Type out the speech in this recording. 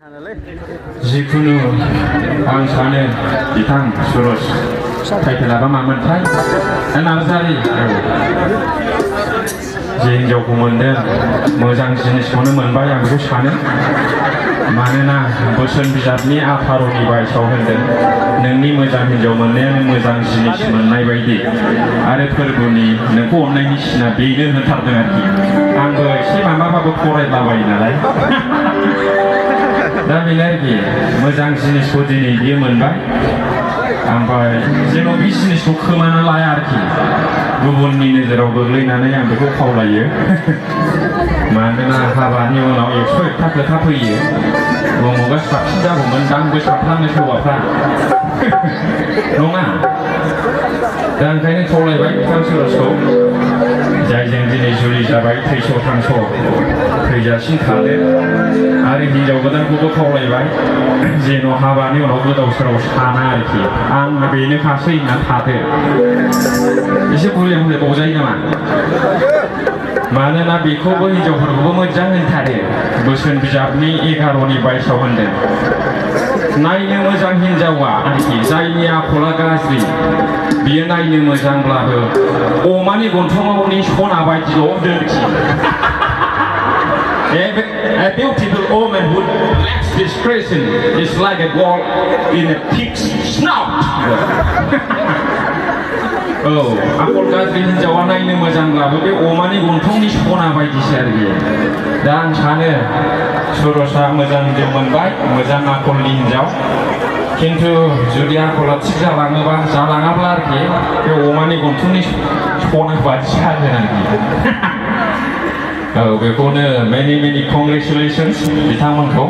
जिखुनु आं सानो बिथां सुरज टाइटेलाबा मामोनथाय नार्जारि जे हिनजावखौ मोनदों मोजां जिनिसखौनो मोनबाय आं बेखौ सानो मानोना बोसोन बिजाबनि आफार'नि बायसाव होनदों नोंनि मोजां हिनजाव मोननायानो मोजां जिनिस मोननाय बायदि आरो फोरबोनि नोंखौ अननायनि सिना बेनो होनथारदों आरोखि आंबो एसे माबाबाबो फरायलाबायो नालाय दा बेनो आरोखि मोजां जिनिसखौ दिनै बियो मोनबाय ओमफ्राय जेन' बे जिनिसखौ खोमाना लाया आरोखि गुबुननि नोजोराव गोग्लैनानै आं बेखौ खावलायो मानोना हाबानि उनाव 101था खोथा फैयो उमुगा साबसिन जागौमोन दांबो साबफ्लाङो हौवाफ्रा नङा दा ओंखायनो खावलायबाय बिथां सुरजखौ जायजों दिनै जुलि जाबाय थैस' थांस' थैजासिम थादो आरो हिनजाव गोदानखौबो खावलायबाय जेन' हाबानि उनाव गोदाव सोराव साना आरोखि आं बेनोखासै होनना थादो एसे बुरजा बुंजायो नामा मानोना बेखौबो हिनजावफोरखौबो मोजां होनथारो बोसोन बिजाबनि 11नि बायसाव होनदों नायनो मोजां हिनजावा आरोखि जायनि आखला गाज्रि बियो नायनो मोजांब्लाबो अमानि गन्थङावनि सना बायदिल' दोनखि A beautiful woman who lacks discretion is like a wall in a pig's snout. औ आखल गाज्रि हिनजावा नायनो मोजांब्लाबो बे अमानि गन्थंनि सना बायदिसो आरोखि दा आं सानो सुरजआ मोजां हिनजाव मोनबाय मोजां आखलनि हिनजाव खिन्थु जुदि आखला थिग जालाङाब्ला आरोखि बे अमानि गन्थंनि सना बायदि जागोन आरोखि औ बेखौनो मेनि कंग्रेचुलेसन्स बिथांमोनखौ